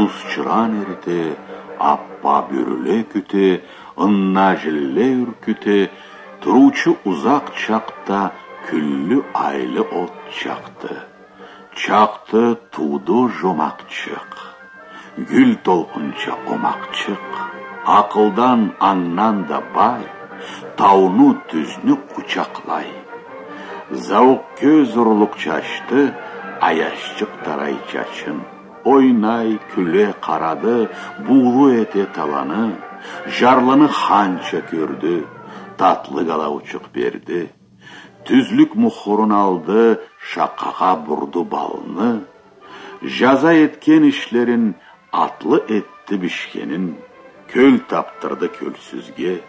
Жұлдызчыран еріте, аппа бөріле күте, ынна жілле үркіте, тұручы ұзақ чақта күллі айлы от чақты. Чақты туды жомақчық, гүл толқынша омақчық, ақылдан аңнан да бай, тауны түзні құчақлай. Зауық көз ұрлық чашты, аяшчық тарай чачын. Ойнай күле қарады, бұлы ете таланы, жарлыны ханша көрді, татлы қалаучық берді. Түзлік мұхырын алды, шақаға бұрды балыны. Жаза еткен ішлерін атлы етті бішкенін. Көл таптырды көлсізге,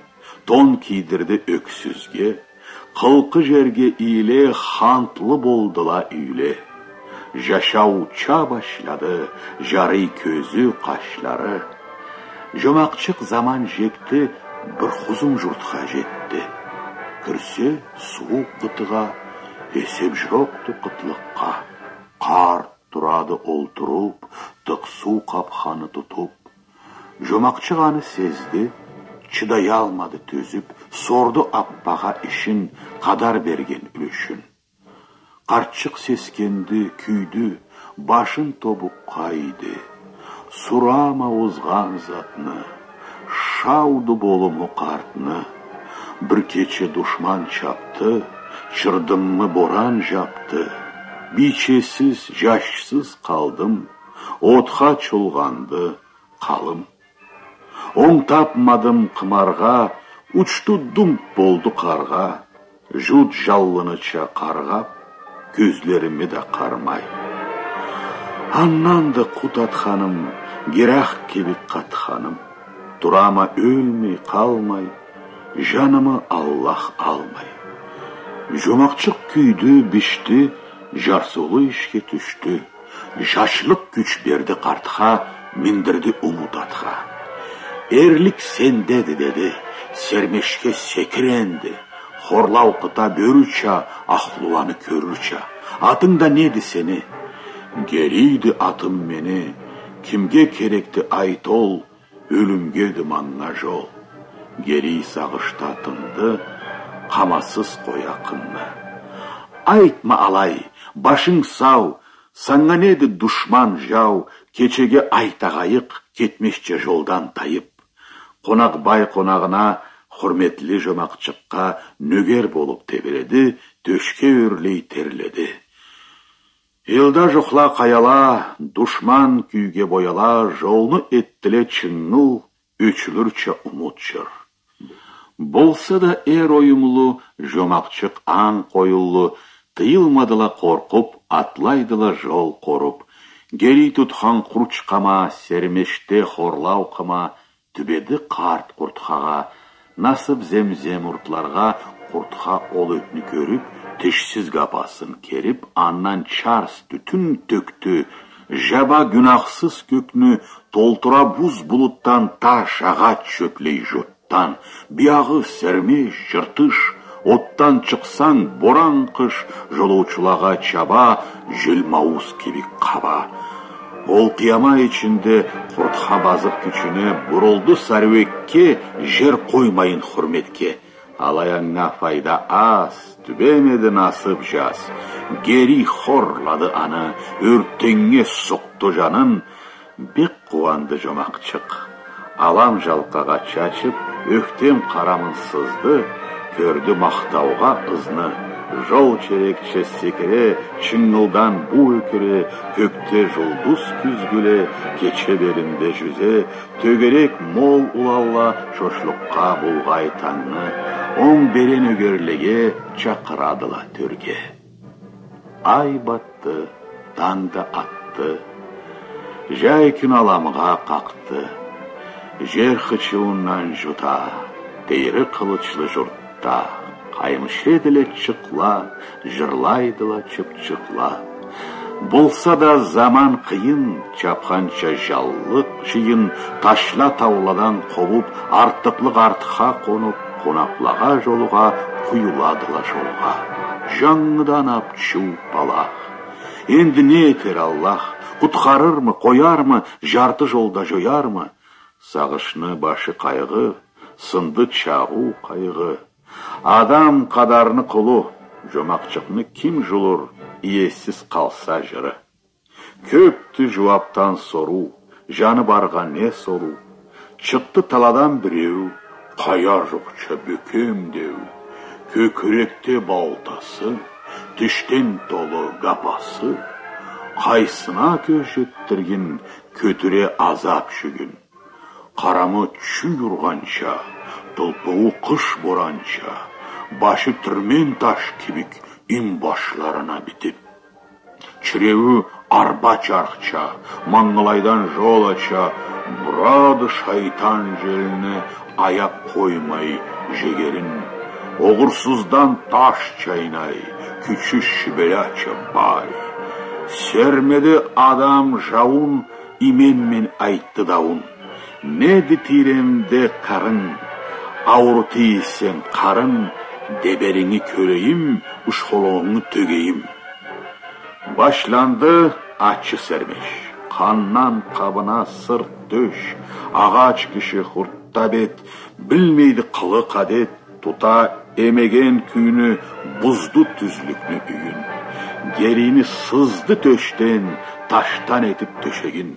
тон кидірді өксізге. Қылқы жерге иле, хантлы болдыла үйле. Жашау ча башлады, жары көзі қашлары. Жомақчық заман жекті, бір құзым жұртқа жетті. Кірсе суық қытыға, есеп жоқты қытлыққа. Қар тұрады ол тұрып, тықсу қапханы тұтып. Жомақчық аны сезді, чыдай алмады төзіп, сорды аппаға ішін, қадар берген үлішін. Қартшық сескенді, күйді, башын тобы қайды. Сурама озған затны, шауды болымы қартны. Бір кече дұшман чапты, шырдыммы боран жапты. Бичесіз, жашсыз қалдым, отқа чолғанды қалым. Оң тапмадым қымарға, ұчты думп болды қарға. Жұт жаллыныча қарғап, көзлеріме де қармай. Аннанды құтатханым, герақ кебек қатханым. Тұрама өлмей қалмай, жанымы Аллах алмай. Жомақчық күйді бішті, жарсулы ішке түшті. Жашлық күч берді қартқа, міндірді ұмытатқа. Эрлік сендеді деді, сермешке секіренді. Хорлау қыта бөріча, ақлуаны көріча. Атыңда неді сені? Герейді атым мені, кімге керекті айт ол, өлімгеді маңна жол. Герей сағыштатынды, қамасыз қояқынны. Айтма алай, башың сау, саңа неді дұшман жау, кечеге айтағайық, кетмешче жолдан тайып. Қонақ бай қонағына, құрметлі жомақчыққа нөгер болып тебіреді, төшке өрлей терледі. Елда жұқла қаяла, дұшман күйге бояла, жолны еттіле чыңыл, өчілірче ұмытшыр. Болса да ер ойымлы, жомақчық аң қойылы, тыйылмадыла қорқып, атлайдыла жол қорып. Герей тұтқан құрчқама, сермеште хорлау қыма, түбеді қарт құртқаға, насып земзем ұртларға, құртқа ол өтіні көріп, тешсіз қапасын керіп, аннан чарс түтін төкті, жаба günahsыз көкні, толтыра бұз бұлыттан таш ағат шөплей жоттан, биағы сермеш, жыртыш, оттан шықсаң боран қыш, жолаушылаға чаба, желмауыз кебек қаба. Ол қияма ішінде құртқа базып күчіне, бұрылды сарвекке, жер қоймайын құрметке. Алаяңна файда аз, түбемеді насып жаз. Герей хорлады аны, өрттеңе сұқты жанын. Бек қуанды жомақчық. Алам жалқаға чачып, өктем қарамын сызды, көрді мақтауға ызны. Жол черекче секіре, чыңылдан бұ өкіре, көкте жұлдыз күзгіле, кече белінде жүзе, төгерек мол улалла, шошлыққа бұлғай таңны, оң берен өгерлеге чақырадыла төрге. Ай батты, таңда атты, жай күн аламға қақты, жер қычуынан жұта, дейірі қылычлы жұртта. Қаймышеділі чықла, жырлайдыла чып-чықла. Болса да заман қиын, чапқанша жаллық жиын, ташла тауладан қобып, артықлық артыға қонып, қонаплаға жолуға, құйыладыла жолға. Жаңыдан апчу балақ. Енді не етер Аллах, Құтқарырмы, қоярмы, жарты жолда жоярмы? Сағышны башы қайғы, сынды чағу қайғы. Адам қадарыны құлу, жомақчықны ким жұлыр, иесіз қалса жыры. Көпті жуаптан сору, жаны барға не сору. Шықты таладан біреу, қая жоқша бөкем деу. Көкіректе балтасы, түштен толы гапасы. Қайсына көз жеттірген, көтіре азап жүгін. Қарамы чүй ұрғанша, тұлпуы қыш боранша, башы түрмен таш кебік ин башларына бітіп. Чіреуі арба чарқча, маңғылайдан жол ача, бұрады шайтан желіні аяп қоймай жегерін. Оғырсыздан таш чайнай, күчі шібеляча бай. Сермеді адам жауын, именмен айтты дауын. Неді тиремде қарын, ауыр тиісен қарын, деберіңі көрейім, ұшқолоңы төгейім. Башланды ачы сермеш, қаннан қабына сырт дөш, ағач кіші хұртта бет, білмейді қылы қадет, тута емеген күйіні бұзды түзлікні үйін. Герини сызды төштен, таштан етіп төшегін.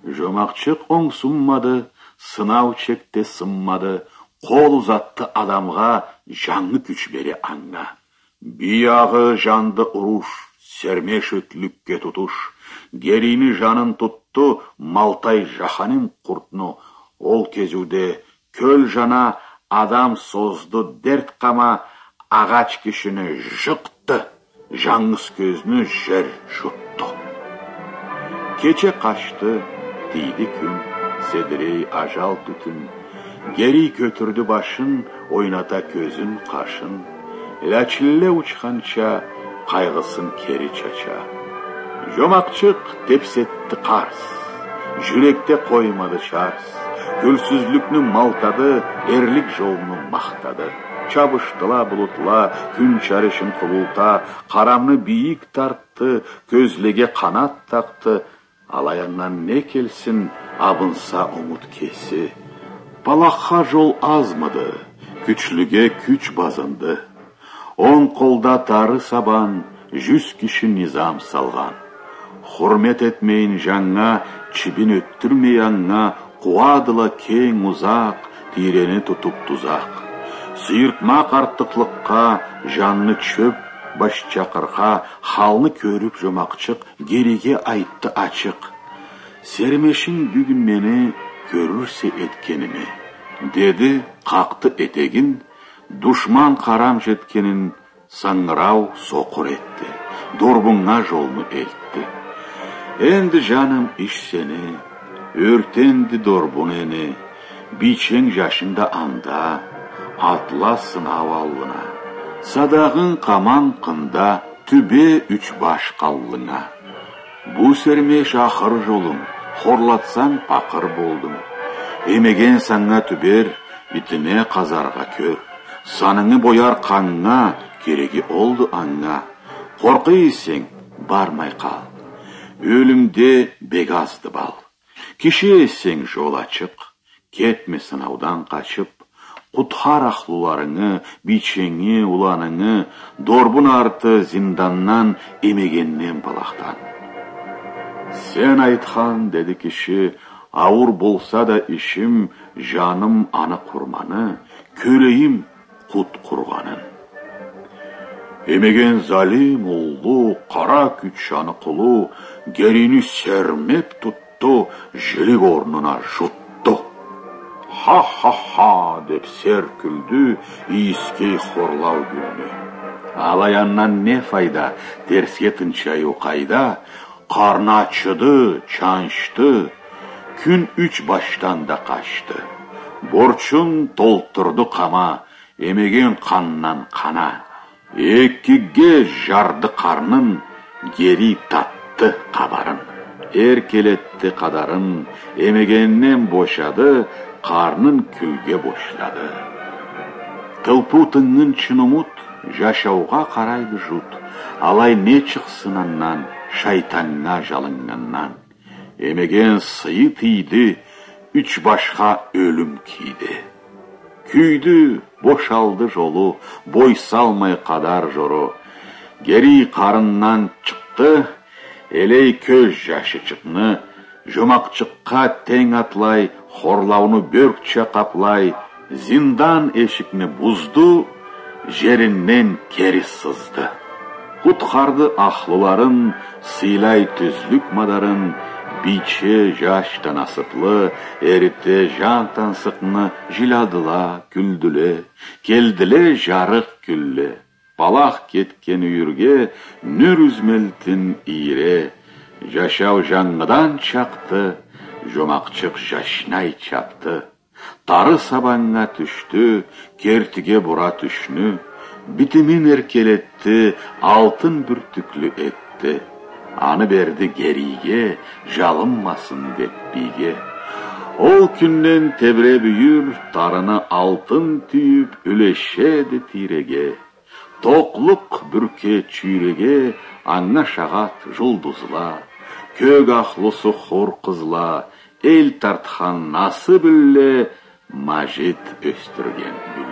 Жомақчық оңсынмады, сынау чекте сынмады, қол ұзатты адамға жаңы күш бере аңна. Бияғы жанды ұруш, сермеш өтлікке тұтуш. Герини жанын тұтты, малтай жаханын құртны. Ол кезуде көл жана адам созды дерт қама, ағач кішіні жықты, жаңыз көзіні жер жұтты. Кече қашты, тиді күн, седірей ажал түтін. Гери көтірді башын, ойната көзін қашын. Ләчілі ұчқанша, қайғысын кері чача. Жомақчық тепсетті қарс, жүректе қоймады шарс. Күлсізлікні малтады, ерлік жолыны мақтады. Чабыштыла бұлытла, күн шарышын құлылта, қарамны биік тартты, көзлеге қанат тақты. Алаяңнан не келсін, абынса ұмыт кесі. Балаққа жол азмады, күчліге күч базынды. Он қолда тары сабан, 100 кіші низам салған. Хұрмет етмейін жаңа, чібін өттірмей аңа, қуадыла кең ұзақ, тирені тұтып тұзақ. Сүйіртма қартықлыққа, жанны чөп, баш чақырға, халны көріп жомақчық, гереге айтты ачық. Сермешін бүгін мені көрірсе еткеніме. Деді қақты етегін, дұшман қарам жеткенін саңырау соқыр етті. Дорбыңа жолны елтті. Енді жаным іш сені, өртенді дорбын ені, бичен жашында анда, атласын аваллына. Садағын қаман қында, түбе 3 баш қаллыңа. Бұ сермеш ақыр жолым, хорлатсан пақыр болдым. Емеген саңа түбер, итіне қазарға көр. Саныңы бояр қаңға, кереге олды аңға. Қорқы есең, бармай қал. Өлімде бегазды бал. Кеше есең жол açık, кетме сынаудан қачып. Құтқар ақлуларыңы, бичеңі, уланыңы, дорбын арты зинданнан, емегеннен балақтан. Сен айтқан, деді кіші, ауыр болса да ішім, жаным аны құрманы, көрейім құт құрғанын. Емеген залим ұллу, қара күч жаны құлу, герини сермеп тұтты, жілік орнына жұтты. Ха-ха-ха деп сер күлді, иіскей хорлау күлді. Алаяннан не файда, терске тынчаю қайда, қарны ачыды, чаншты, күн 3 баштан да қашты. Борчын толтырды қама, емеген қаннан қана. Еккеге жарды қарнын, гери татты қабарын. Еркелетті қадарын, емегеннен бошады, қарнын күлге бошлады. Тылпу тыңын чын ұмыт, жашауға қарайды жұт. Алай не чықсынаннан, шайтанға жалынғаннан. Емеген сыйы тиді, үч башқа өлім кейді. Күйді бошалды жолу, бой салмай қадар жору. Гери қарыннан шықты, элей көз жашы чықны, жомақчыққа тең атлай, хорлауны бөркче қаплай, зиндан эшикни бузду, жериннен кери сызды. Құтқарды ақлыларын, сыйлай түзлік мадарын, биче жаштан асыплы, әрітті жантан сықны жиладыла, күлділе, келділе жарық күлле. Балақ кеткен үйірге нүр үзмелтін ире, жашау жаңғыдан чақты, жомақчық жашнай чапты. Тары сабанға түшті, кертіге бұра түшні, бітімін еркелетті, алтын бүртіклі етті. Аны берді гериге, жалынмасын деп биге. Ол күннен тебре бүйір, тарыны алтын түйіп, үлешеді тиреге. Тоқлық бүрке чүйреге, аңна шағат жұлдызла. Көк ақлысы хор қызла, ел тартқан насы білі, мажет өстірген бүлі.